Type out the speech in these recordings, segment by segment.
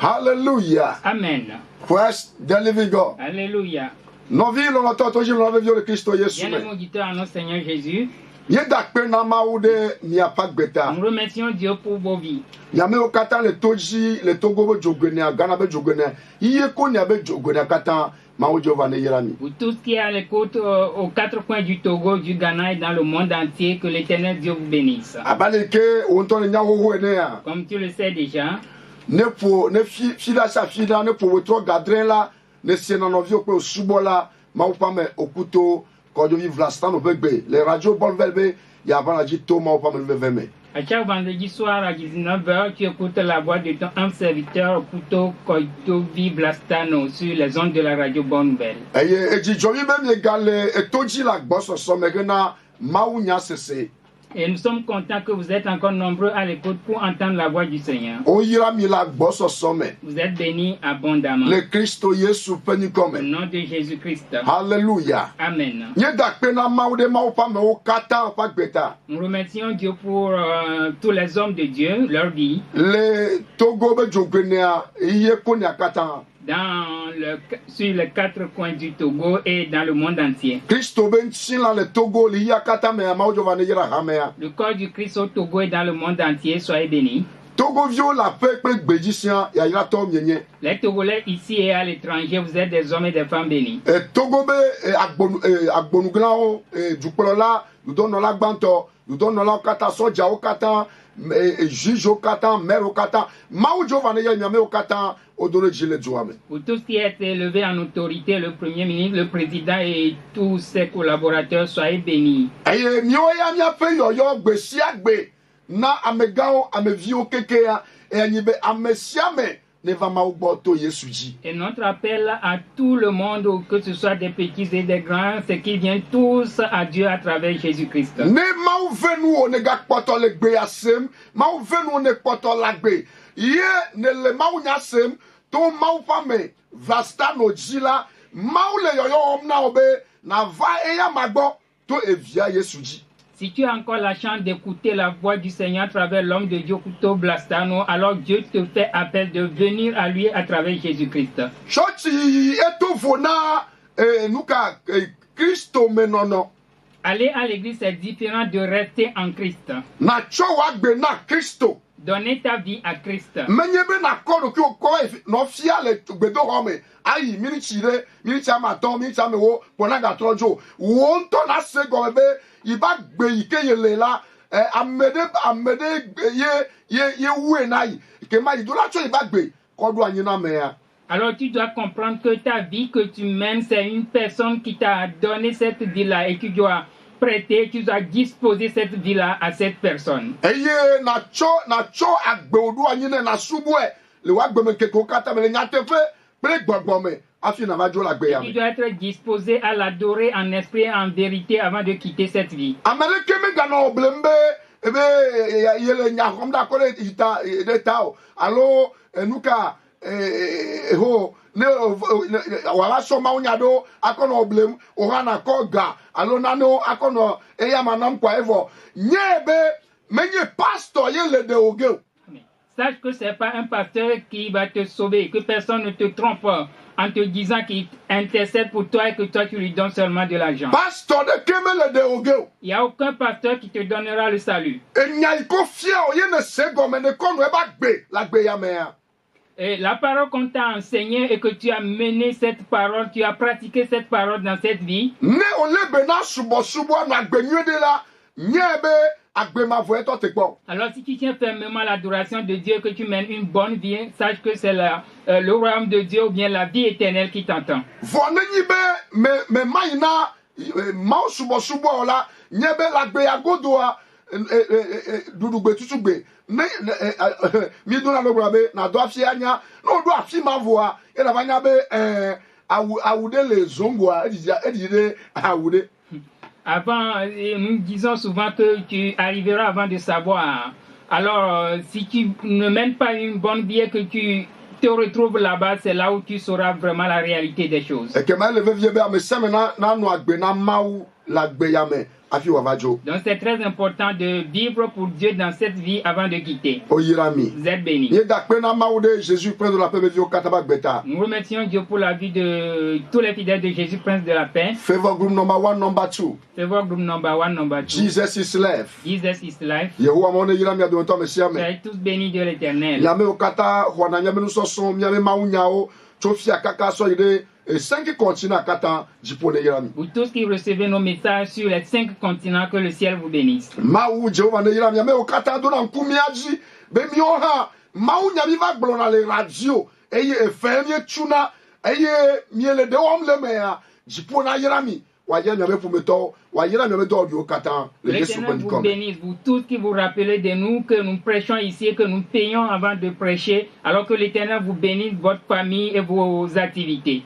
Hallelujah. Amen. Praise the living God. Alléluia. Nos vies, l'on entend toujours dans le vieux de Christ Jésus. Bien-aimés auditeurs, à notre Seigneur Jésus, Nous nous remercions Dieu pour vos vies. Yame okata le toji le togo be jogene Ghana be jogene iye ko ne be jogene kata mawo Jehova ne yerami. Pour tous qui à l'écoute aux quatre coins du Togo, du Ghana et dans le monde entier, que l'Éternel Dieu vous bénisse. Abaleke onto ne nyawo ene ya. Comme tu le sais déjà, Ne po ne fida sa fida ne po wotro gadren la ne sena no vio ko subola mawo pame okuto ko jo vivre l'instant no begbe les radios bon velbe ya bana ji to mawo pame veveme. à chaque vendredi soir à 19h, tu écoutes la voix de ton âme serviteur Okuto Koito Vive Lastano sur les ondes de la radio Bonne Nouvelle. Eye eji jomi be mi gale etoji la gboso so megena mawu nya sese. Et nous sommes contents que vous êtes encore nombreux à l'écoute pour entendre la voix du Seigneur. O yira mi la gboso so me. Vous êtes bénis abondamment. Le Christo Yesu peni Au come. nom de Jésus-Christ. Hallelujah. Amen. Nye dakpe na mawu de mawu pa me o kata pa gbeta. Nous remercions Dieu pour tous les hommes de Dieu, leur vie, Le Togo be jogenea iye ko ne kata. sur les quatre coins du Togo et dans le monde entier. Christo ben sila le Togo li ya kata me mawu Jehova ne yira hamea. Le corps du Christ au Togo et dans le monde entier, soyez bénis. Togo vio la pe pe gbejisian ya yira to mienye. Les Togolais ici et à l'étranger, vous êtes des hommes et des femmes bénis. Togo be agbonugla o dukpolola nous donne la gbanto nous donne la kata soja o kata juge o kata maire o kata mawu Jehova ne yira o kata odore jile joame. Pour tous qui êtes élevés en autorité, le Premier ministre, le Président et tous ses collaborateurs, soyez bénis. Eye mi o ya mi ape yoyo gbesi agbe na amegao amevio keke ya enyibe amesiame ne va mawu gbo to Yesu ji. Et notre appel à tout le monde, que ce soit des petits et des grands, c'est qu'ils viennent tous à Dieu à travers Jésus-Christ. Ne mawu venu o ne ga kpoto le gbe asem mawu venu o ne kpoto la gbe ye ne le mawu nya sem to mawu pame vlasta no jila mawu le yoyo omna obe na va eya magbo to evia Yesu ji. Si tu as encore la chance d'écouter la voix du Seigneur à travers l'homme de Dieu, Okuto Blastano, alors Dieu te fait appel de venir à lui à travers Jésus-Christ. Choti etofona nuka Christo menono. Aller à l'église, c'est différent de rester en Christ. Na chowa gbe na Christo. Donner ta vie à Christ. Menyebe na kodo ki o ko no fia le gbedo home ayi mini chire mini chama ton mini chama wo pona ga trojo wo nto na se gombe iba gbe ike yele la amede ye wu enai ke ma idola cho iba gbe kodo anyi na me ya. Alors tu dois comprendre que ta vie que tu mènes, c'est une personne qui t'a donné cette vie-là et tu dois prêter, tu dois disposer cette vie-là à cette personne. Eye na cho agbe odu anyi na subwe le wa gbe me ke ko kata me nyate fe pre gbogbo me afi na ma jo la gbe ya. Tu dois être disposé à l'adorer en esprit et en vérité avant de quitter cette vie. Ameleke me gana oblembe ebe yele nya komda ko ita de tao alo enuka ho ne wala so ma unyado akono oblem ohana koga alo nano akono eya manam kwa evo nyebe menye pastor yele de oge. Sache que c'est pas un pasteur qui va te sauver, que personne ne te trompe en te disant qu'il intercède pour toi et que toi tu lui donnes seulement de l'argent. Pasteur de kemele de oge. Il n'y a aucun pasteur qui te donnera le salut. Enya iko fia o yene sego me ne kono eba gbe la gbe ya me ya. Et la parole qu'on t'a enseignée et que tu as mené cette parole, tu as pratiqué cette parole dans cette vie. Ne olebe na subo na gbe nyede la nyebe agbe ma voye to te gbo. Alors si tu tiens fermement l'adoration de Dieu, que tu mènes une bonne vie, sache que c'est le royaume de Dieu ou bien la vie éternelle qui t'entend. Vone nyibe me maina ma subo la nyebe la gbe ya godoa dudugbe tutugbe ne mi do na lo brabe na do afia anya no do afi ma voa e na banya be awude le zongwa edide awude. Avant, nous disons souvent que tu arriveras avant de savoir. Alors, si tu ne mènes pas une bonne vie et que tu te retrouves là-bas, c'est là où tu sauras vraiment la réalité des choses. Et que ma le vie be me semena na no agbe na mawu la gbeyame afi wavajo. Donc c'est très important de vivre pour Dieu dans cette vie avant de quitter. Oyirami. Vous êtes bénis. Ye dakpena maude Jésus prince de la paix vie au kataba gbeta. Nous remercions Dieu pour la vie de tous les fidèles de Jésus, Prince de la paix. Favor group number 1, number 2. Favor group number 1, number 2. Jesus is life. Jesus is life. Yehowa mone yirami ado to mesia me. Soyez tous bénis de l'Éternel. Nyame okata hwana nyame no soso nyame maunyao chofia kaka so ide 5 continents kata jipone yirami. Vous tous qui recevez nos messages sur les 5 continents, que le ciel vous bénisse. Mau Jehova ne yirami nyame okata do na nkumiaji be mi oha mau nyame va glona le radio eye efemie tuna eye miele de omle mea jipona yirami wa yirami nyame pumeto wa yirami nyame do dio kata le Yesu L'Éternel vous pendikome. bénisse, vous tous qui vous rappelez de nous, que nous prêchons ici, que nous payons avant de prêcher, alors que l'Éternel vous bénisse, votre famille et vos activités.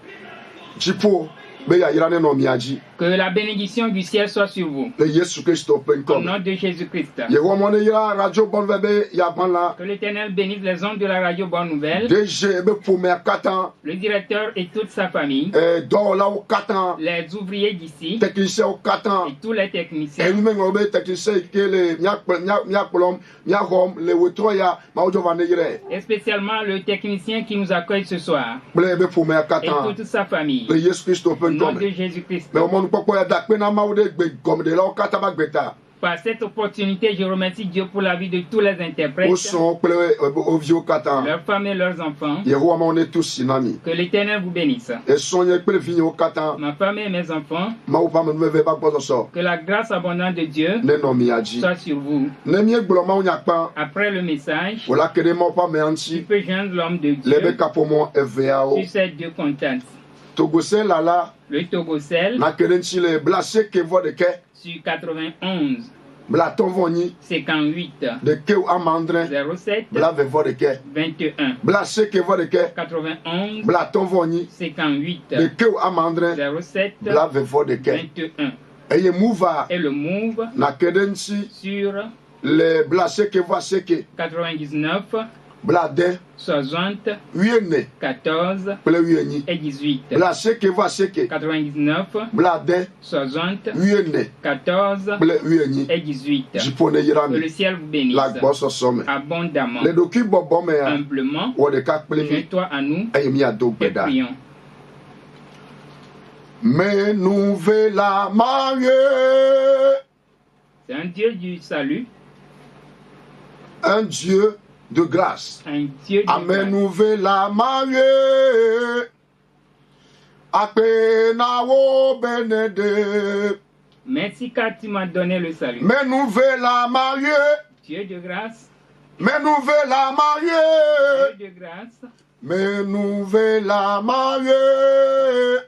Jipo be ya yirane no miaji Que la bénédiction du ciel soit sur vous. le Yesu Kristo Au pendikome. nom de Jésus-Christ. Yehowa mone yira radio bon vebe ya banla Que l'Éternel bénisse les ondes de la radio Bonne Nouvelle, DG be pume kata le directeur et toute sa famille, do la o kata les ouvriers d'ici technicien o kata et tous les techniciens. enu me be technicien kele nya kolom nya hom le wetroya ma ojo va ne yire Et spécialement le technicien qui nous accueille ce soir ble be pume et kata toute sa famille. le Yesu Kristo Au nom de pendikome. Jésus-Christ. Mais au monde pourquoi ya dakpe na maude gbe gom de la o kata ba gbeta Par cette opportunité, je remercie Dieu pour la vie de tous les interprètes, o son ple o vio kata leurs femmes et leurs enfants. Yehowa mone tous sinami Que l'Éternel vous bénisse. e sonye ple vinyo kata Ma femme et mes enfants, ma o pa me ve ba gbozo so que la grâce abondante de Dieu ne no miaji soit sur vous. ne mi gbolo ma onya pa Après le message, wala kede mo pa me tu anti peux joindre l'homme de lebe Dieu kapomo evao sur ces 2 contacts. togose lala Le Togocel na kede nchile blase ke vo de ke sur 91 bla tonvoni 58 de ke ou amandre 07 bla ve vo de ke 21 blase ke vo de ke 91 bla tonvoni 58 de ke ou amandre 07 bla ve vo de ke 21 eye mouva et le Move na kede nchi sur le blase ke vo seke 99 bla de 60 wiene 14 ple wieni et 18. blase ke vo seke 99 bla de 60 wiene 14 ple wieni et 18. jipone Que yirami le ciel vous bénisse la gboso some abondamment, le doki bobo me ya humblement. wo de ka ple mi Joins-toi à nous eye mi ado et gbeda prions. mais nous ve la marier C'est un Dieu du salut, un Dieu de grâce. un Dieu de Amen, grâce. nous ve la marier. Apenawo benede. Merci car tu m'as donné le salut. Mais nous ve la marier. Dieu de grâce, Mais nous ve la marier. Dieu de grâce, Mais nous ve la marier.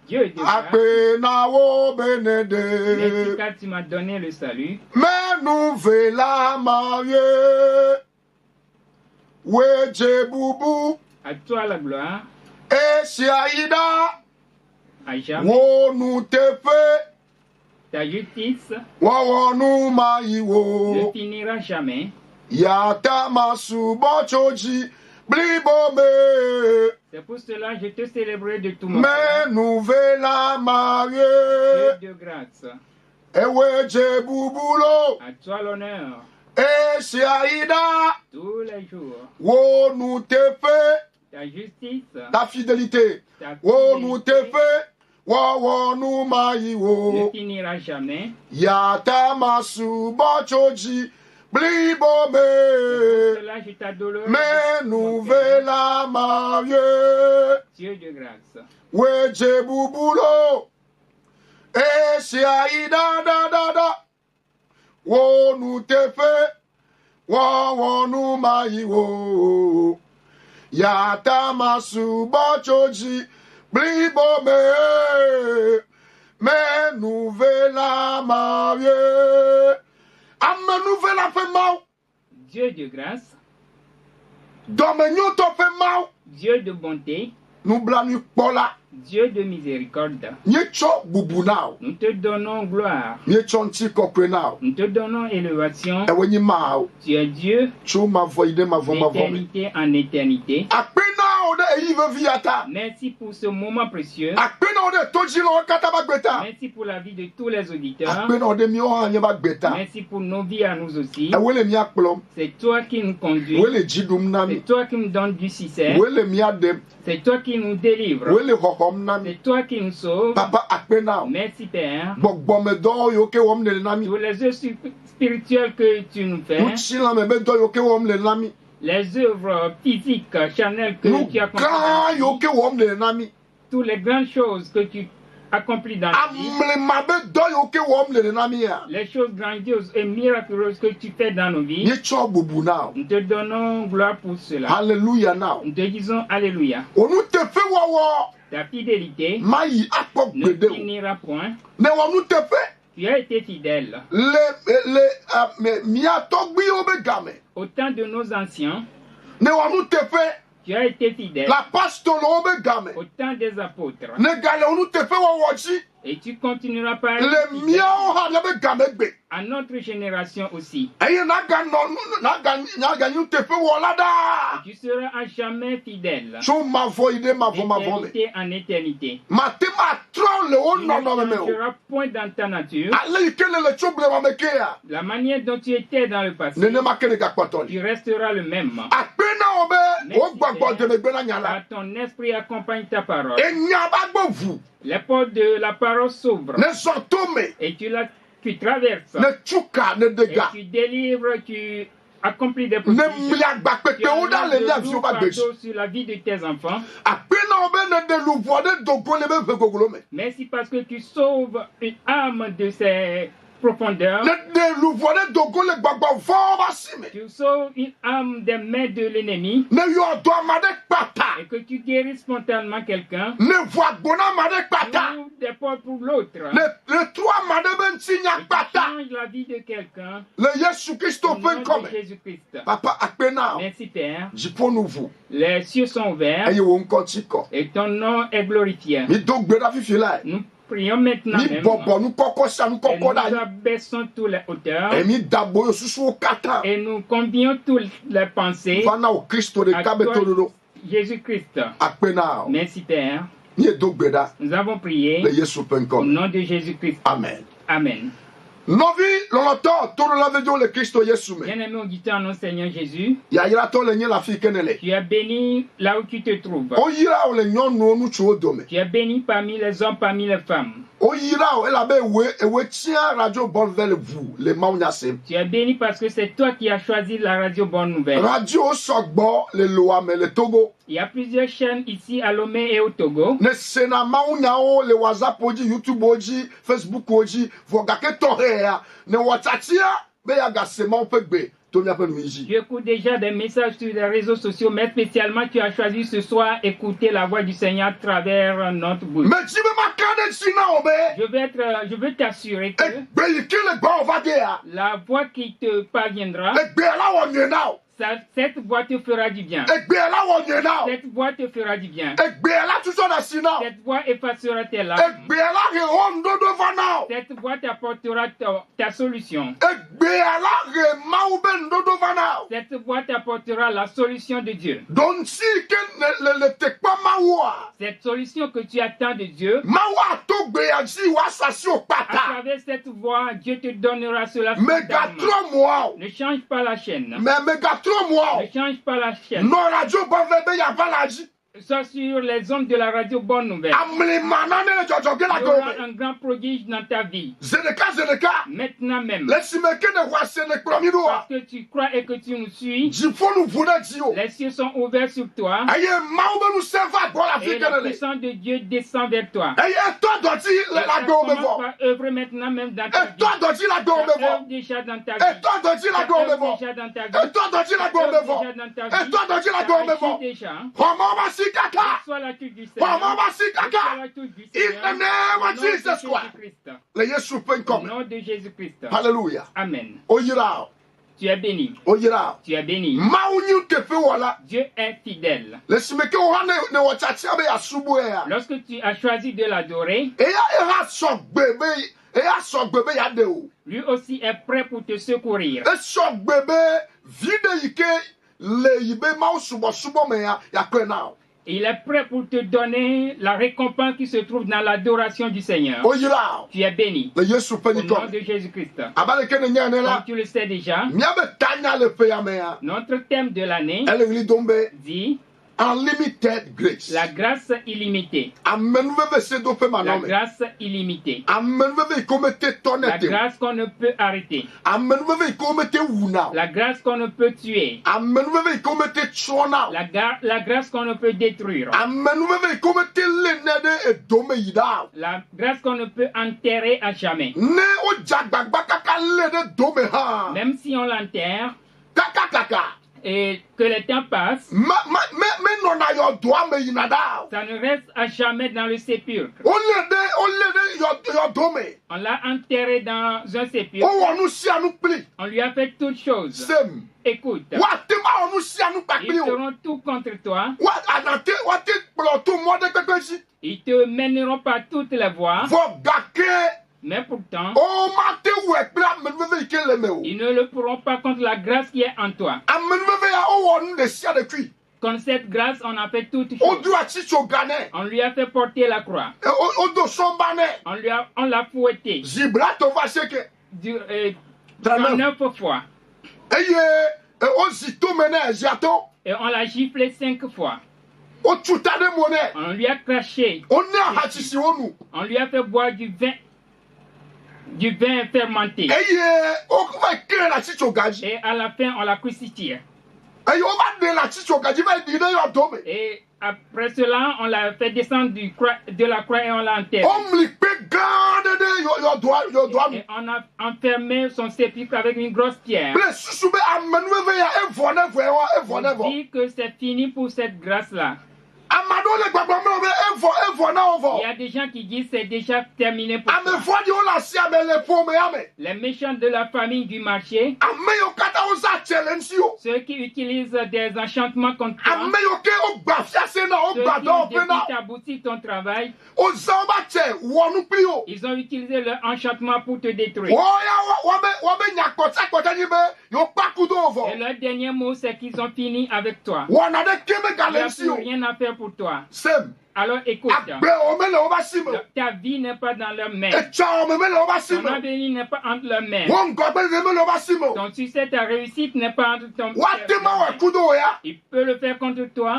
Dieu de grâce. Apenawo Merci benede. car tu m'as donné le salut. Mais nous ve la marier. Weje bubu. À toi la gloire, Et si aïda. à jamais. Wo nous te fait. Ta justice Wo nous ne maïwo. finira jamais. Yata masu bochoji. Blibome. C'est pour cela que je te célébrerai de tout mon Mais cœur. nous ve la marier. Dieu de grâce, Ewe je bubulo. à toi l'honneur Et si aïda. tous les jours. Wo nous te fait. Ta justice, Ta fidélité. ta Wo nous te fidélité fait. Wo nous ne maïwo. finira jamais. Yata masu bochoji. Blibome. C'est pour cela que je t'adorerai. Mais de tout nous mon cœur. ve la marier. Dieu de grâce, Weje bubulo. Et si aïda da da da. Wo nous te fait. Wo nous maïwo. Yata masu bochoji. Blibome. Mais nous ve la marier. Amen nous ve la fe mau. Dieu de grâce, Domenyo to fe mau. Dieu de bonté, Nous blanu pola. Dieu de miséricorde. Nye cho bubu now. Nous te donnons gloire, Nye cho nti kokwe now. nous te donnons élévation. Ewe nyi mau. Tu es Dieu Cho ma voide ma vo ma vo. d'éternité en éternité. Akpe now de eyi ve viata. Merci pour ce moment précieux. Akpe Merci pour la vie de tous les auditeurs. Merci pour nos vies à nous aussi. C'est toi qui nous conduis. C'est toi qui nous donne du succès. C'est toi qui nous délivre. C'est toi qui nous sauve. Merci Père. Tous les œuvres spirituelles que tu nous fais. Les œuvres physiques, charnelles que tu accomplis. Toutes les grandes choses que tu accomplis dans la vie. Les choses grandioses et miraculeuses que tu fais dans nos vies. Nous te donnons gloire pour cela. Alléluia now. Nous te disons Alléluia. Ta fidélité ne finira point. Tu as été fidèle. Au temps de nos anciens, tu as été fidèle. Au temps des apôtres. Et tu continueras par être fidèle à notre génération aussi. Et tu seras à jamais fidèle. Éternité en éternité. Tu ne changeras point dans ta nature. La manière dont tu étais dans le passé, tu resteras le même. Car ton esprit accompagne ta parole. Les portes de la parole s'ouvrent. Et tu traverses. Et tu délivres, tu accomplis des prodiges. Tu as sur la vie de tes enfants. Merci parce que tu sauves une âme de ces profondeurs. Tu sauves une âme des mains de l'ennemi. Et que tu guéris spontanément quelqu'un. Ouvre des portes pour l'autre. Tu changes la vie de quelqu'un. Au nom de Jésus-Christ. Merci Père. Les cieux sont ouverts. Et ton nom est glorifié. Nous prions maintenant même. Et nous abaissons tous les hauteurs. Et nous convions toutes les pensées à toi, Jésus-Christ. Merci Père. Nous avons prié au nom de Jésus-Christ. Amen. Amen. Bien-aimé auditeur, non Seigneur Jésus, tu es béni là où tu te trouves. Tu es béni parmi les hommes, parmi les femmes. Tu es béni parce que c'est toi qui as choisi la radio Bonne Nouvelle. Il y a plusieurs chaînes ici à Lomé et au Togo. Tu écoutes déjà des messages sur les réseaux sociaux, mais spécialement tu as choisi ce soir écouter la voix du Seigneur à travers notre bouche. Je veux t'assurer que la voix qui te parviendra, cette voix te fera du bien. Cette voix te fera du bien. Cette voix effacera tes larmes. Cette voix t'apportera ta solution. Cette voix t'apportera la solution de Dieu. Cette solution que tu attends de Dieu, à travers cette voix, Dieu te donnera cela. Ne change pas la chaîne. Ne change pas la chaîne. Soit sur les ondes de la radio Bonne Nouvelle. Il y aura un grand prodige dans ta vie. Maintenant même. Parce que tu crois et que tu nous suis. Les cieux sont ouverts sur toi. Et la puissance de Dieu descend vers toi. Commence par œuvrer maintenant même dans ta vie. Œuvre déjà dans ta vie. Déjà dans ta vie. Sois la touche du Seigneur. In the name of Jesus Christ. Au nom de Jésus-Christ. Alléluia. Amen. Oyira. Tu es béni. Oyira. Tu es béni. Dieu est fidèle. Lorsque tu as choisi de l'adorer, lui aussi est prêt pour te secourir. Il est prêt pour te donner la récompense qui se trouve dans l'adoration du Seigneur. Tu es béni. Au nom de Jésus-Christ. Comme tu le sais déjà, notre thème de l'année dit Unlimited grace. La grâce illimitée. La grâce illimitée. La grâce qu'on ne peut arrêter. La grâce qu'on ne peut tuer. La grâce qu'on ne peut détruire. La grâce qu'on ne peut enterrer à jamais. Même si on l'enterre et que le temps passe, ça ne reste à jamais dans le sépulcre. On l'a enterré dans un sépulcre. On lui a fait toutes choses. Écoute, ils feront tout contre toi. Ils te mèneront par toutes les voies. Mais pourtant, ils ne le pourront pas contre la grâce qui est en toi. Contre cette grâce, on a fait toutes choses. On lui a fait porter la croix. On l'a fouetté. 39 fois. Et on l'a giflé 5 fois. On lui a craché. On lui a fait boire du vin fermenté. Et à la fin, on l'a crucifié. Et après cela, on l'a fait descendre de la croix et on l'a enterré. Et on a enfermé son sépulcre avec une grosse pierre. On dit que c'est fini pour cette grâce-là. Il y a des gens qui disent que c'est déjà terminé pour toi. Les méchants de la famille du marché, ceux qui utilisent des enchantements contre toi, ceux qui depuis ta boutique, ton travail, ils ont utilisé leur enchantement pour te détruire. Et leur dernier mot, c'est qu'ils ont fini avec toi. Il n'y a plus rien à faire pour toi. Alors écoute, ta vie n'est pas dans leurs mains. Ton avenir n'est pas entre leurs mains. Ton succès, ta réussite n'est pas entre ton mains. Il peut le faire contre toi.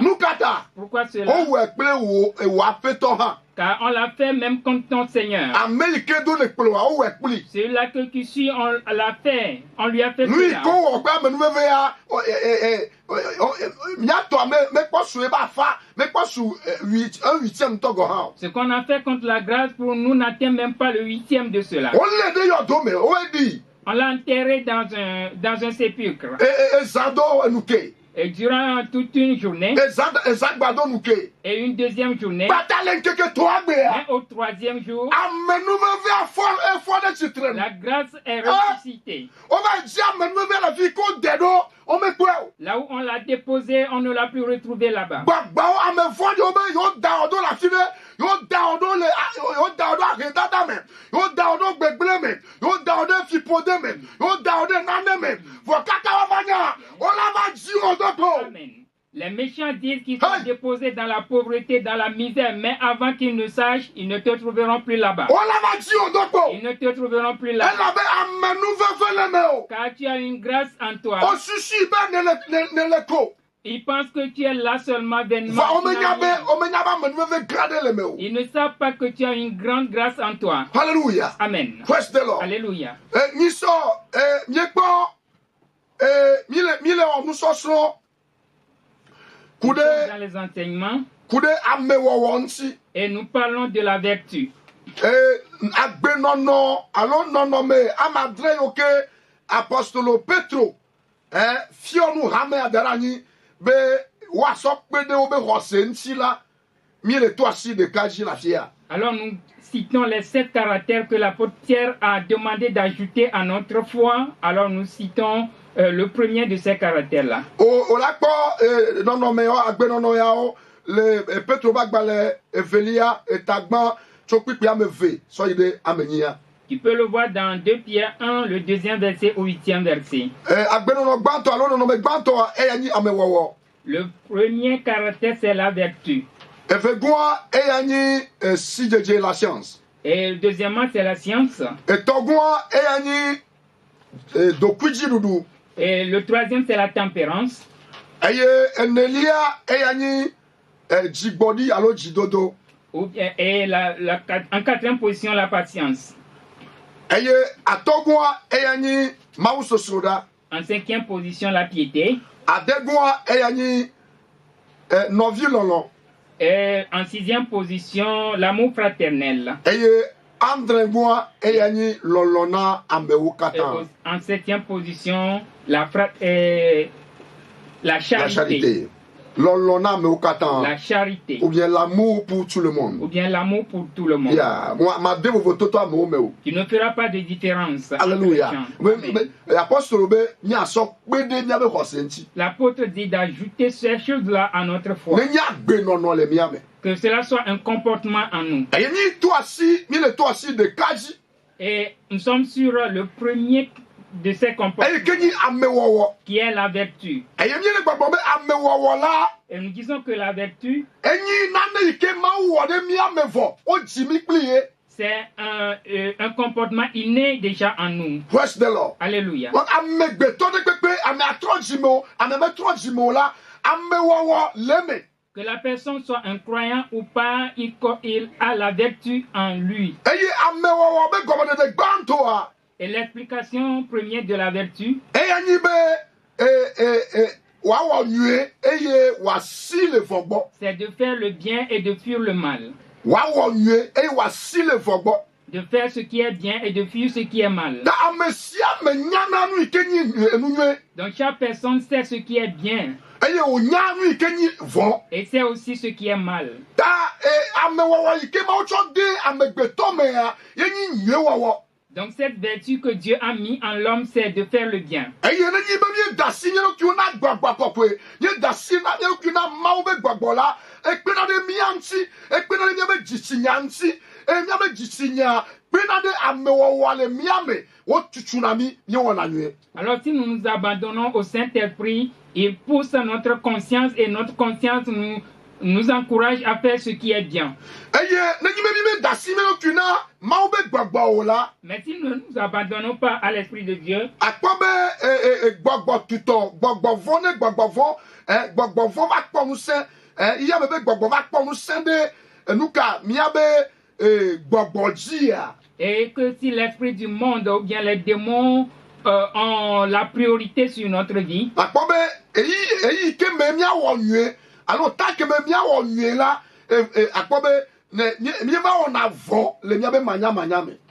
Pourquoi cela? Car on l'a fait même contre ton Seigneur. Celui-là que tu suis, on l'a fait. On lui a fait cela. Ce qu'on a fait contre la grâce pour nous n'atteint même pas le 8e de cela. On l'a enterré dans un sépulcre. Et durant toute une journée, et une deuxième journée, mais au 3e jour, la grâce est ressuscitée. Là où on l'a déposé, on ne l'a plus retrouvé là-bas. Amen. Les méchants disent qu'ils sont déposés dans la pauvreté, dans la misère, mais avant qu'ils ne sachent, ils ne te trouveront plus là-bas. Ils ne te trouveront plus là-bas. Car tu as une grâce en toi. Ils pensent que tu es là seulement vainement. Ils ne savent pas que tu as une grande grâce en toi. Alléluia. Amen. Alléluia. Dans les enseignements, et nous parlons de la vertu. Apostolo Petro fionu hame adarani be wasokpe de obe hosensi la mille toi si de kaji la fia. Alors nous citons les 7 caractères que l'apôtre Pierre a demandé d'ajouter à notre foi. Alors nous citons le premier de ces caractères-là. Le Petro bagbale Evelia et Tagban chokpikpia meve soyide amenia. Tu peux le voir dans 2 Pierre 1, le 2e verset au 8e verset. Le premier caractère, c'est la vertu. Et la science. Et deuxièmement, c'est la science. Et le troisième, c'est la tempérance. Et en quatrième position, la patience. En cinquième position, la piété. Et en sixième position, l'amour fraternel. En septième position, la charité. La charité. Ou bien l'amour pour tout le monde. Ou bien l'amour pour tout le monde. Yeah. Tu ne feras pas de différence. Alléluia. L'apôtre dit d'ajouter ces choses-là à notre foi. Que cela soit un comportement en nous. Et nous sommes sur le premier de ces comportements qui est la vertu. Et nous disons que la vertu c'est un comportement inné déjà en nous. Praise the Lord. Alléluia. Que la personne soit un croyant ou pas, il a la vertu en lui. Et l'explication première de la vertu, c'est de faire le bien et de fuir le mal. De faire ce qui est bien et de fuir ce qui est mal. Donc chaque personne sait ce qui est bien. Et c'est aussi ce qui est mal. Donc cette vertu que Dieu a mis en l'homme, c'est de faire le bien. Alors si nous nous abandonnons au Saint-Esprit, il pousse notre conscience et notre conscience nous encourage à faire ce qui est bien. Mais si nous ne nous abandonnons pas à l'Esprit de Dieu, et que si l'esprit du monde ou bien les démons ont la priorité sur notre vie,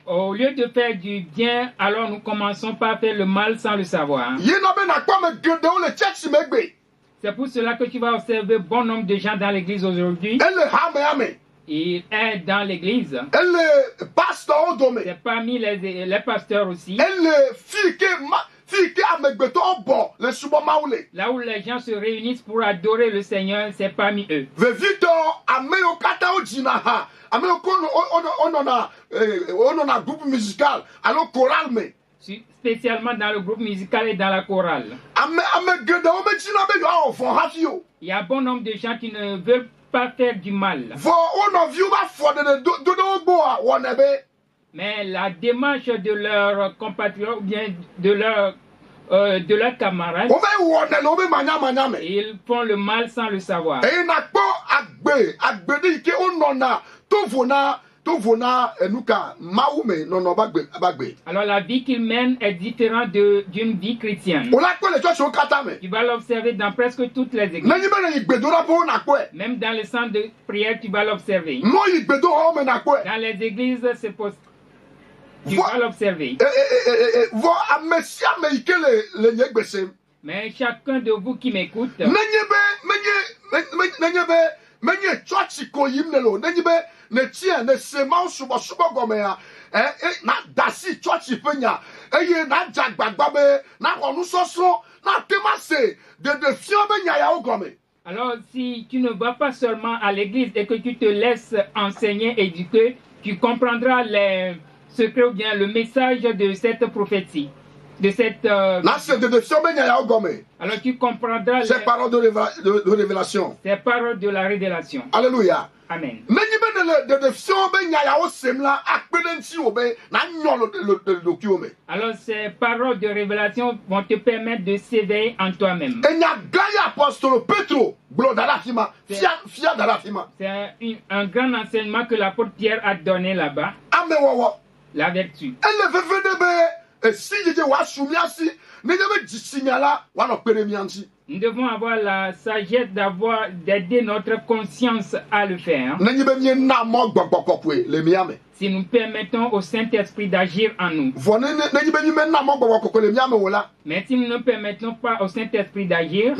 au lieu de faire du bien, alors nous commençons par faire le mal sans le savoir. C'est pour cela que tu vas observer bon nombre de gens dans l'église aujourd'hui. Il est dans l'église. C'est parmi les pasteurs aussi. Là où les gens se réunissent pour adorer le Seigneur, c'est parmi eux. Spécialement dans le groupe musical et dans la chorale. Il y a bon nombre de gens qui ne veulent pas faire du mal. Mais la démarche de leurs compatriotes ou bien de leurs camarades, ils font le mal sans le savoir. Alors la vie qu'ils mènent est différente d'une vie chrétienne. Tu vas l'observer dans presque toutes les églises. Même dans les centres de prière, tu vas l'observer. Dans les églises, c'est possible. Tu vas l'observer. Mais chacun de vous qui m'écoute, alors si tu ne vas pas seulement à l'église et que tu te laisses enseigner, éduquer, tu comprendras les secrets ou bien le message de cette prophétie. cette alors tu comprendras ces paroles de révélation. Ces paroles de la révélation. Alléluia. Amen. Alors ces paroles de révélation vont te permettre de s'éveiller en toi-même. C'est un grand enseignement que l'apôtre Pierre a donné là-bas. La vertu. Nous devons avoir la sagesse d'aider notre conscience à le faire. Si nous permettons au Saint-Esprit d'agir en nous. Mais si nous ne permettons pas au Saint-Esprit d'agir,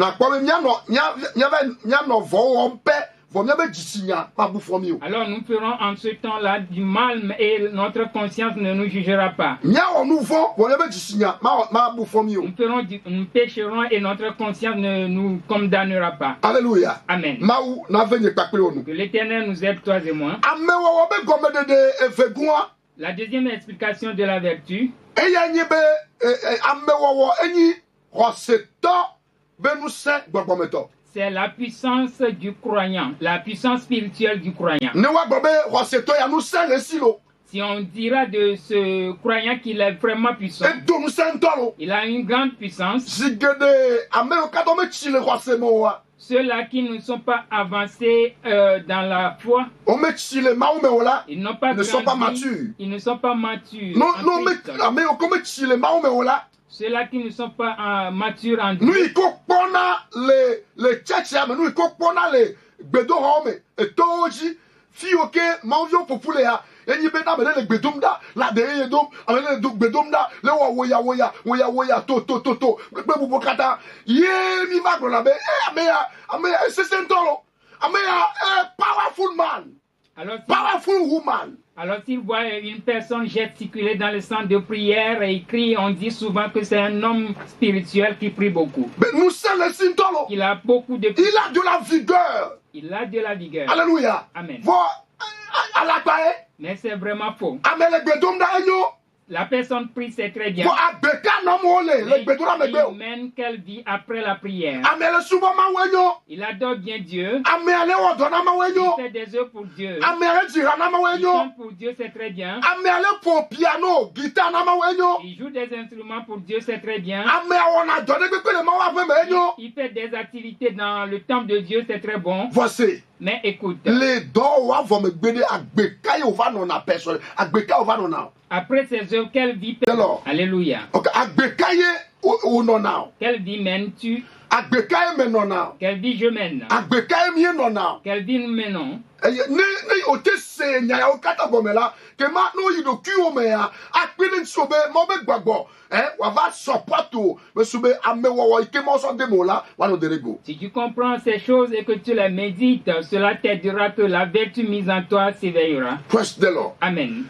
alors nous ferons en ce temps-là du mal et notre conscience ne nous jugera pas. Nous pécherons et notre conscience ne nous condamnera pas. Alléluia. Amen. Que l'Éternel nous aide, toi et moi. La deuxième explication de la vertu, c'est la puissance du croyant, la puissance spirituelle du croyant. Si on dira de ce croyant qu'il est vraiment puissant, il a une grande puissance. Ceux-là qui ne sont pas avancés dans la foi, ils n'ont pas ne sont pas matures. Ils ne sont pas matures. Ceux-là qui ne sont pas matures en Dieu. Powerful woman. Alors s'il voit une personne gesticuler dans le centre de prière et crie, on dit souvent que c'est un homme spirituel qui prie beaucoup. Il a beaucoup de puissance. Il a de la vigueur. Il a de la vigueur. Alléluia. Amen. Mais c'est vraiment faux. La personne prie, c'est très bien. Il mène quelle vie après la prière. Il adore bien Dieu. Il fait des œuvres pour Dieu. Il chante pour Dieu, c'est très bien. Il joue des instruments pour Dieu, c'est très bien. Il fait des activités dans le temple de Dieu, c'est très bon. Voici. Mais écoute. Après ces œuvres, quelle vie Alléluia. Quelle vie mènes-tu? Quelle vie je mène? Quelle vie nous menons? Si tu comprends ces choses et que tu les médites, cela t'aidera que la vertu mise en toi s'éveillera. Amen.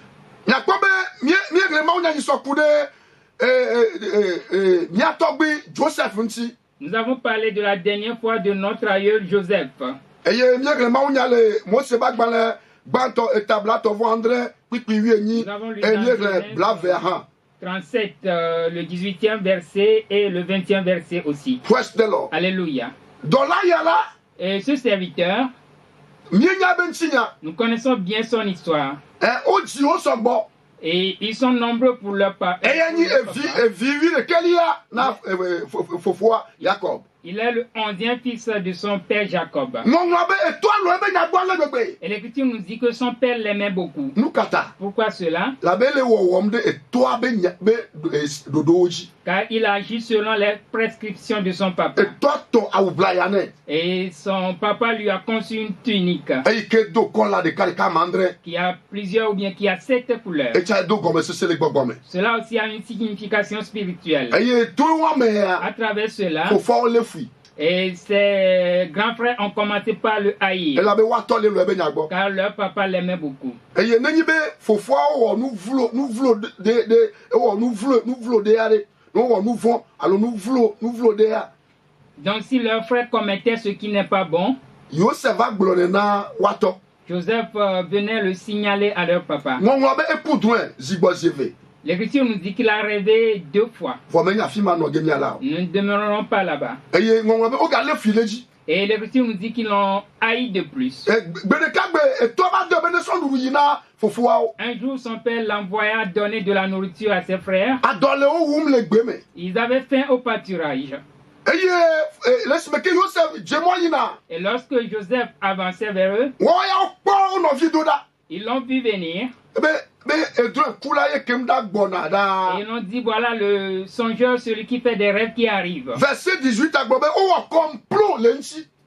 Nous avons parlé de la dernière fois de notre aïeul Joseph. Nous avons lu dans 37, le 18e verset et le 20e verset aussi. Alléluia. Et ce serviteur, nous connaissons bien son histoire. Et ils sont nombreux pour leur papa. Il est le 11e fils de son père Jacob. Et l'Écriture nous dit que son père l'aimait beaucoup. Pourquoi cela? Car il agit selon les prescriptions de son papa. Et son papa lui a conçu une tunique qui a plusieurs ou bien qui a 7 couleurs. Cela aussi a une signification spirituelle. À travers cela, et ses grands frères ont commencé par le haïr. Car leur papa l'aimait beaucoup. Donc si leurs frères commettaient ce qui n'est pas bon, Joseph venait le signaler à leur papa. L'Écriture nous dit qu'il a rêvé 2 fois. Nous ne demeurerons pas là-bas. Et l'Écriture nous dit qu'ils l'ont haï de plus. Un jour, son père l'envoya donner de la nourriture à ses frères. Ils avaient faim au pâturage. Et lorsque Joseph avançait vers eux, ils l'ont vu venir. Et ils ont dit, voilà le songeur, celui qui fait des rêves qui arrive. Verset 18,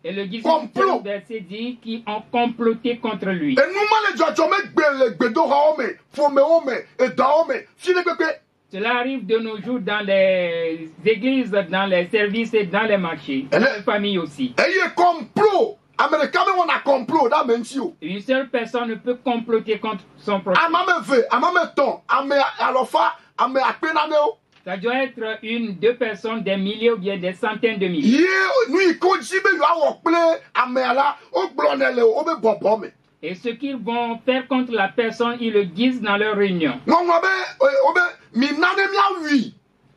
et le 18e verset dit qu'ils ont comploté contre lui. Cela arrive de nos jours dans les églises, dans les services et dans les marchés, dans les familles aussi. Une seule personne ne peut comploter contre son prochain. Ça doit être 1, 2 personnes, des milliers ou bien des centaines de milliers. Et ce qu'ils vont faire contre la personne, ils le disent dans leur réunion.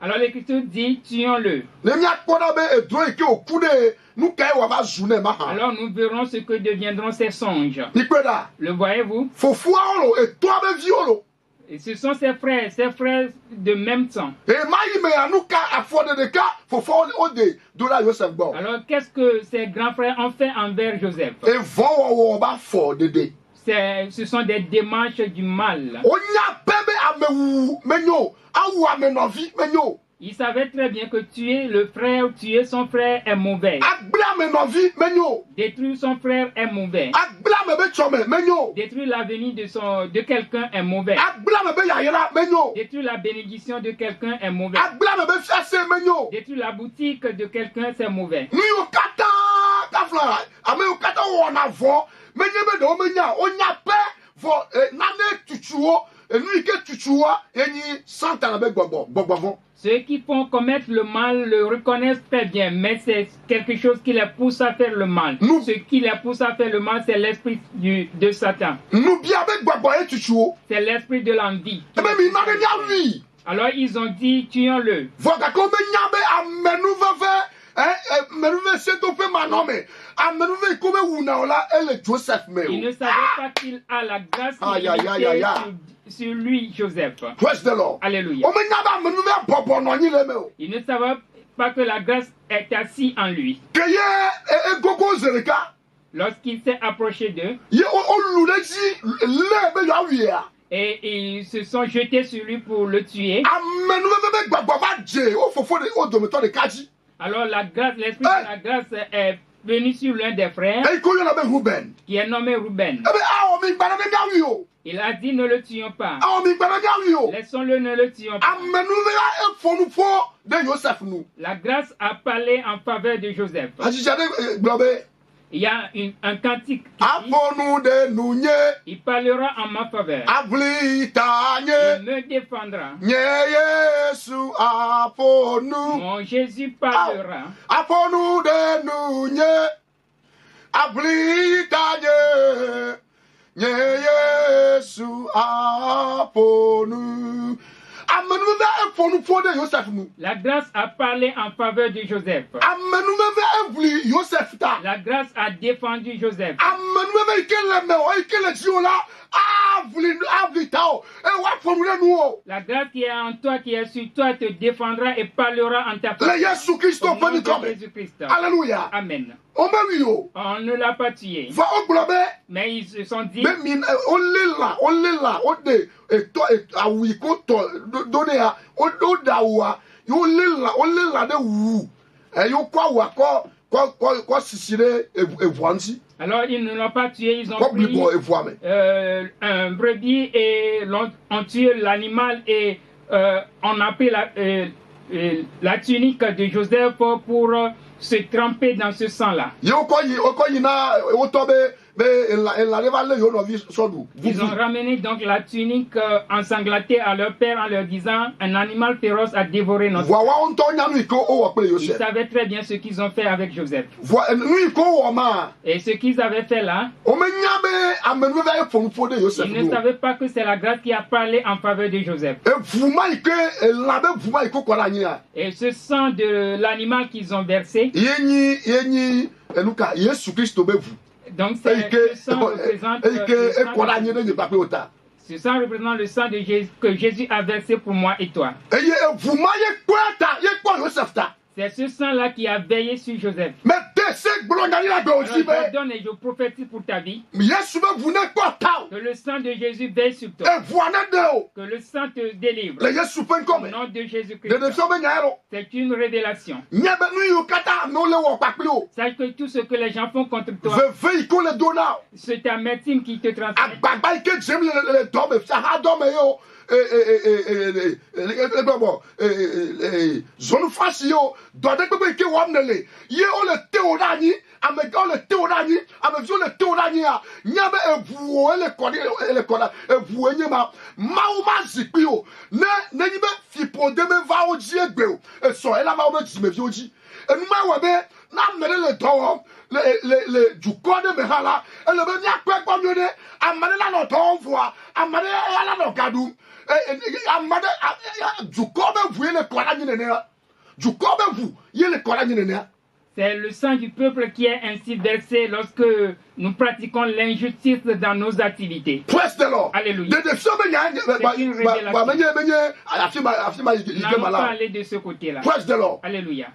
Alors l'Écriture dit, tuons-le. Alors nous verrons ce que deviendront ces songes. Le voyez-vous? Et ce sont ses frères de même sang. Alors qu'est-ce que ces grands frères ont fait envers Joseph? Ce sont des démarches du mal. Il savait très bien que tuer son frère est mauvais. Détruire son frère est mauvais. Détruire l'avenir de quelqu'un est mauvais. Détruire la bénédiction de quelqu'un est mauvais. Détruire la boutique de quelqu'un, c'est mauvais. Ceux qui font commettre le mal le reconnaissent très bien, mais c'est quelque chose qui les pousse à faire le mal. Ce qui les pousse à faire le mal, c'est l'esprit de Satan. C'est l'esprit de l'envie. Alors ils ont dit, tuons-le. Il ne savait pas qu'il a la grâce sur lui, Joseph. Alléluia. Il ne savait pas que la grâce est assise en lui. Lorsqu'il s'est approché d'eux, et ils se sont jetés sur lui pour le tuer. Alors la grâce, l'esprit de la grâce est venu sur l'un des frères qui est nommé Ruben. Il a dit, ne le tuons pas. Laissons-le, ne le tuons pas. La grâce a parlé en faveur de Joseph. Il y a un cantique qui dit, il parlera en ma faveur. Il me défendra. Mon Jésus parlera. La grâce a parlé en faveur de Joseph. La grâce a défendu Joseph. La grâce qui est en toi, qui est sur toi, te défendra et parlera en ta faveur. Jésus-Christ. Alléluia. Amen. On ne l'a pas tué. Mais ils se sont dit, alors ils ne l'ont pas tué, ils ont pris un brebis et ont tué l'animal et on a pris la tunique de Joseph pour se tremper dans ce sang-là. Ils ont ramené donc la tunique ensanglantée à leur père en leur disant un animal féroce a dévoré notre père. Ils savaient très bien ce qu'ils ont fait avec Joseph. Et ce qu'ils avaient fait là, ils ne savaient pas que c'est la grâce qui a parlé en faveur de Joseph. Et ce sang de l'animal qu'ils ont versé, donc ce sang représente le sang de Jésus que Jésus a versé pour moi et toi. C'est ce sang-là qui a veillé sur Joseph. Alors, je donne et je prophétise pour ta vie que le sang de Jésus veille sur toi. Que le sang te délivre. Au nom de Jésus-Christ. C'est une révélation. Sache que tout ce que les gens font contre toi, c'est ta médecine qui te transmet. Zone fasio dode pepe ke wamnele ye o le teorani amega le teorani amezo le teorani a nyabe evuo ele koda evuo nyema mauma zipio ne nibe fipo de me va oji egbe o so ela ma obe ji me fi oji enu ma we be na mere le towo le juko de me hala ele be nya pe gbonu de amade la no to voa amade la no gadu c'est le sang du peuple qui est ainsi versé lorsque nous pratiquons l'injustice dans nos activités. Alléluia. C'est une révélation. Nous allons parler de ce côté-là. Alléluia.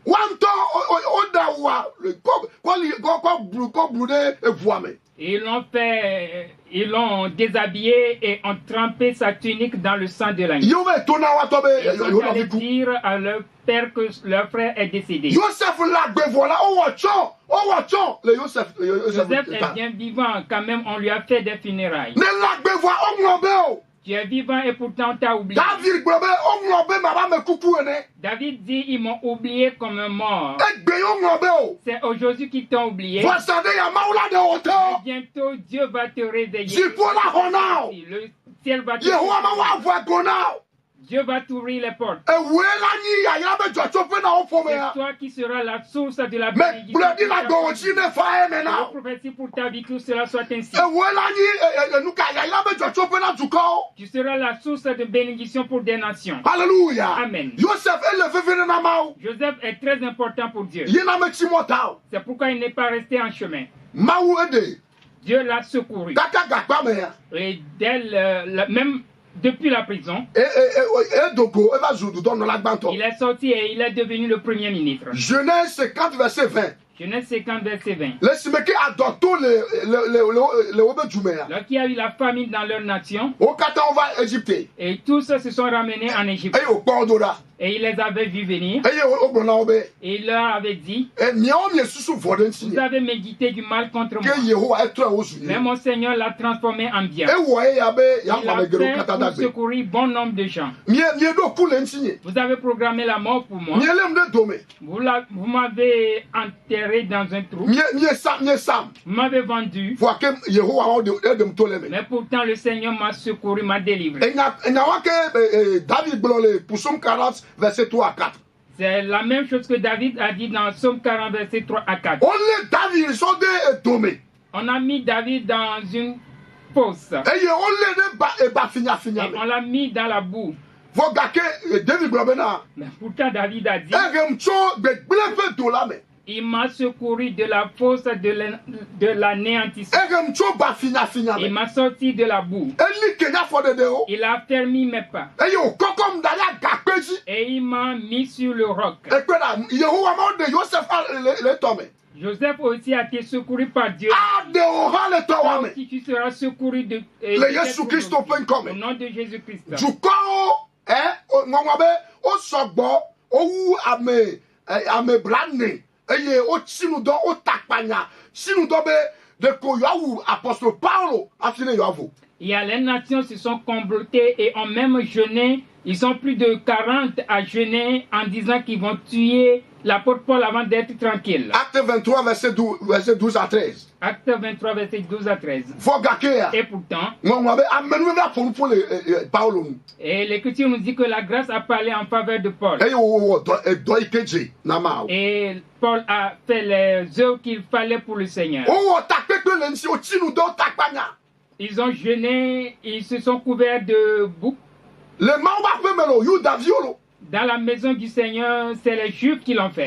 Ils l'ont déshabillé et ont trempé sa tunique dans le sang de l'agneau. Ils ont allé dire à leur père que leur frère est décédé. Joseph est bien vivant, quand même on lui a fait des funérailles. Tu es vivant et pourtant on t'a oublié. David dit, ils m'ont oublié comme un mort. C'est aujourd'hui qu'ils t'ont oublié. Bientôt Dieu va te réveiller. Le ciel va te réveiller. Dieu va t'ouvrir les portes. C'est toi qui seras la source de la bénédiction. Je prophétie pour ta vie que cela soit ainsi. Tu seras la source de bénédiction pour des nations. Alléluia. Amen. Joseph est très important pour Dieu. C'est pourquoi il n'est pas resté en chemin. Dieu l'a secouru. Et même depuis la prison, il est sorti et il est devenu le premier ministre. Genèse 50, verset 20. Genèse 50, verset 20. Lorsqu'il y a eu la famine dans leur nation, et tous se sont ramenés en Égypte. Et il les avait vus venir. Et il leur avait dit, vous avez médité du mal contre moi. Mais mon Seigneur l'a transformé en bien. Il a fait pour secourir bon nombre de gens. Vous avez programmé la mort pour moi. Vous m'avez enterré dans un trou. Vous m'avez vendu. Mais pourtant le Seigneur m'a secouru, m'a délivré. Verset 3 à 4. C'est la même chose que David a dit dans Psaume 40, verset 3 à 4. On a mis David dans une fosse. Et on l'a mis dans la boue. Mais pourtant David a dit, il m'a secouru de la fosse de l'anéantissement. Il m'a sorti de la boue. Il a fermé mes pas. Et il m'a mis sur le roc. Joseph aussi a été secouru par Dieu. Si tu seras secouru de au nom de Jésus-Christ. Et les nations se sont complotées et ont même jeûné Ils sont plus de 40 à jeûner en disant qu'ils vont tuer l'apôtre Paul avant d'être tranquille. Acte 23, verset 12 à 13. Acte 23, verset 12 à 13. Et pourtant, et l'Écriture nous dit que la grâce a parlé en faveur de Paul. Et Paul a fait les œuvres qu'il fallait pour le Seigneur. Ils ont jeûné, ils se sont couverts de boucs. Dans la maison du Seigneur, c'est les Juifs qui l'ont fait.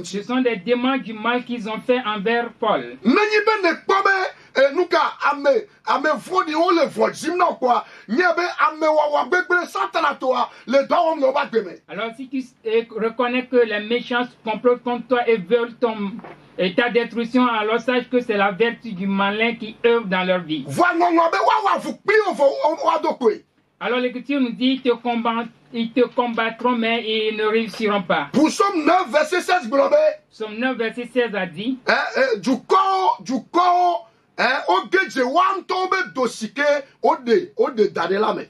Ce sont des démons du mal qu'ils ont fait envers Paul. Alors si tu reconnais que les méchants complotent contre toi et veulent ta destruction, alors sache que c'est la vertu du malin qui œuvre dans leur vie. Alors l'Écriture nous dit ils te combattront mais ils ne réussiront pas. Pour Somme 9, verset 16, Somme 9, verset 16 a dit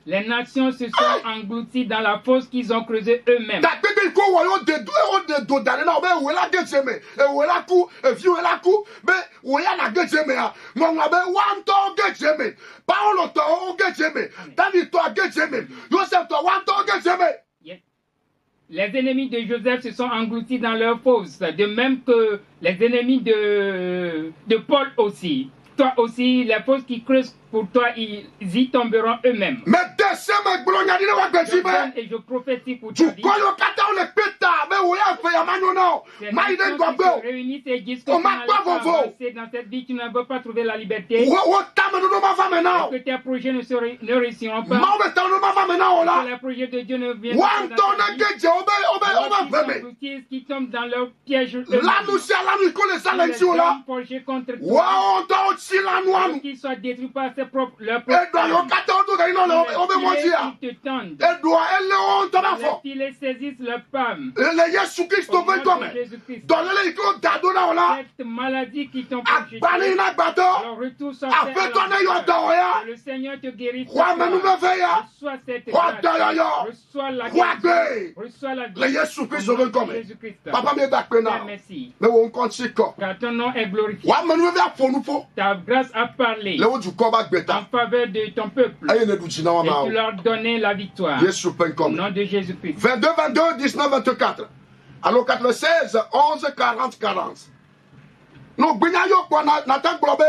les nations se sont englouties dans la fosse qu'ils ont creusée eux-mêmes. Les ennemis de Joseph se sont engloutis dans leur fosse, de même que les ennemis de Paul aussi. Toi aussi, les fosses qui creusent pour toi, ils y tomberont eux-mêmes. Et je prophétise pour toi. Ces nations se réunissent et disent que dans cette vie, tu ne veux pas trouver la liberté. Que tes projets ne réussiront pas. Que les projets de Dieu ne viennent pas. Qui tombent dans leur piège. Projet contre toi. Qu'ils soient détruits par leurs propres ils les saisissent leur palme. Cette maladie qui t'ont projeté, alors retour sur le Seigneur te guérit. Reçois cette grâce. Reçois la grâce. Reçois la grâce. Jésus-Christ. Merci. Car ton nom est glorifié. Ta grâce a parlé en faveur de ton peuple et tu leur donnais la victoire au nom de Jésus-Christ. 22, 19, 24. Alors 16, 11, 40, 40. Nous binayo kwa Nathan Globe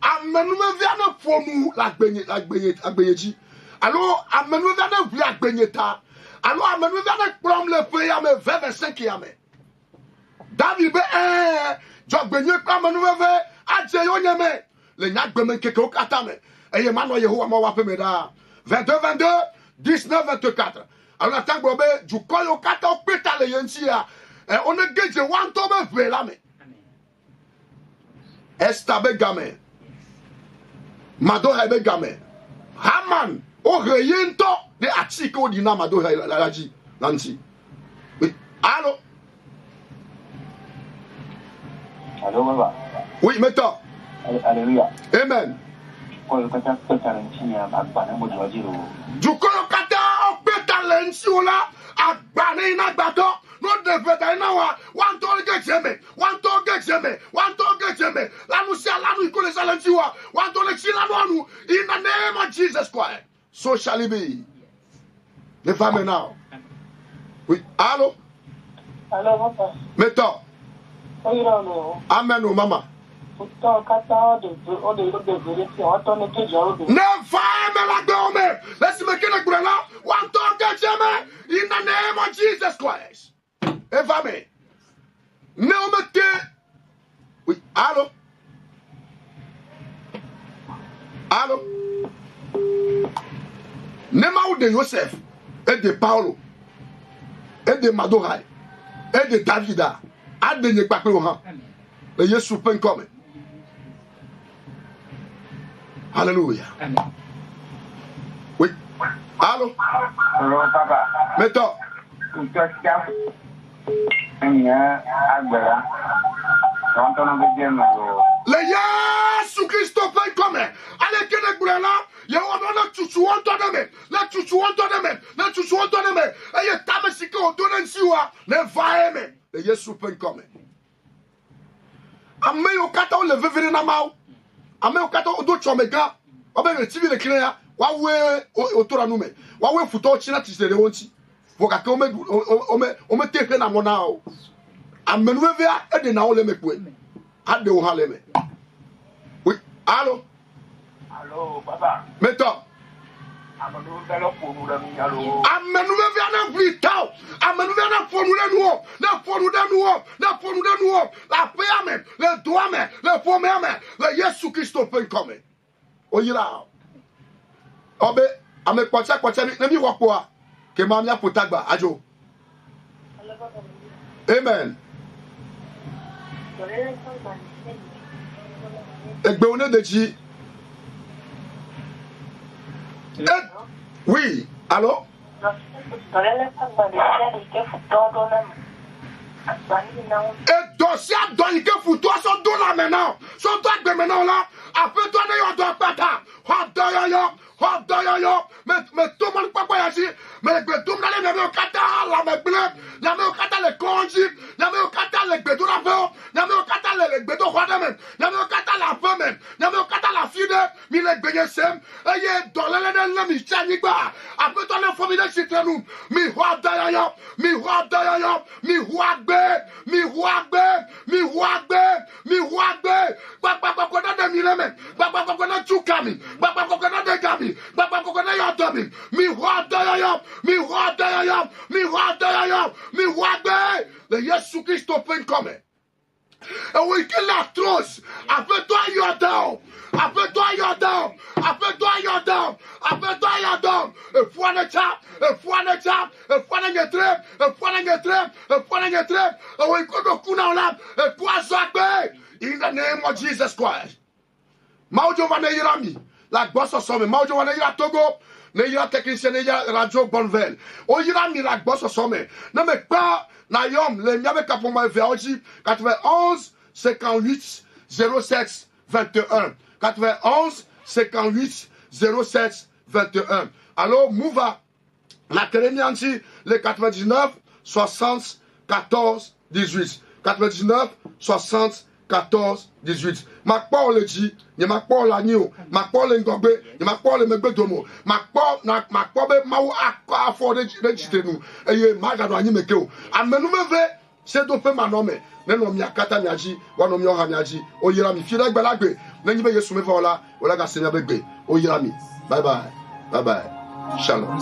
amenume viane fomu la gbenyeji. Alors amenume viane via gbenyeta. Alors amenume viane prom le pays ame 25 yame. David be jogbenye kwa amenume ve ajeyo nyeme. Le nyak bemen keke okatame. Eye mano Yehowa ma wape meda. 22, 19, 24. Alors Nathan Globe du koyo kata okpeta le yensi ya. On ne geje wanto be velame. Estabe game. Madoha be game. Haman o reyento de atiko dina madoha laji nanti. Oui. Allô? Allô, baba. Oui, mettons. Alléluia. Amen. Jukoyo kata opeta lensi ola agbane ina gbato. No defeta ina wa want to get jeme lanu si alanu ikole salensi wa want to let lanu anu in the name of Jesus Christ. So shall it be. The family now. Oui, allô? Allô, papa. Mettons. Amen, oh mama. Ne femme la dome. Let's make it a grana. Want to get jeme in the name of Jesus Christ. Evame. Ne omete. Oui, allô? Allô? Ne maou de Joseph et de Paulo et de Madorai et de Davida a de Nekpapeohan. Le Yesu pen comme. Alléluia. Oui. Allô? Allô, papa. Mettons. Le Yesu Christ pen comme. Allez, que brela ye odona tutu onto me na tutu onto me na tutu onto me eye tabesike odona nsiwa na vae me le Yesu pen come ame yo kata o le vevere na mawo ame yo kata o do chomega obe le TV le krea wa we otora no me wa we futo china tisere wonti voka ke o me teke na mo na o amenu vevea e de na o le me kwe ade o hale me oui allo papa meto amenu vela fonu da mi allo amenu vevea na vitao amenu vevea na fonu le nuo na fonu da nuo na fonu da nuo la pe amen le doa me le fo me amen le Yesu Christo pen come o yira obe ame kwacha na mi wapo a ke ma mi apotagba ajo amen egbe one deji oui allô et dossier donne que pour toi son dos là maintenant son toi de maintenant là après toi ne yo do pata ho mais tout le monde pas voyager mais le tout dans les mêmes kata la me bleu la me kata le konji la me kata le gbedo la fo la me kata le gbedo khoda men la me kata la femme la me kata la fille mi le gbeye sem eye do le na mi chani gba après toi le famille de chitre nous mi ho da yo mi ho da yo mi ho agbe papa ko da mi le men papa ko na chukami papa ko na de gami papa ko na yo do mi ho da yo mi ho agbe le Yesu Christo pen come et oui qu'il atroce après toi Yodam et foi ne chap et oui kodo kuna olam et poison agbe in the name of Jesus Christ Maujo va ne yirami la bosso somme Maujo va ne yira Togo ne yira technicien ne yira radio Bonvel o yirami la bosso somme ne me pas na yom le miabe kapoma veoji 91 58 07 21 91 58 07 21 alors Mouva la Kérémianti le 99 60 14 18 99 60 14 18 ma parole dit ni ma parole agneau ma parole ngombe ni ma parole megbedomo ma parole mawo akwa for de jitenu eye magado anyi mekeo amenu meve se do pe manome ne no mi akata mi aji wa no mi oha mi aji o yira mi fira gbalagbe ne nyi be Yesu me fa ola ga se mi abegbe o yira mi bye bye shalom.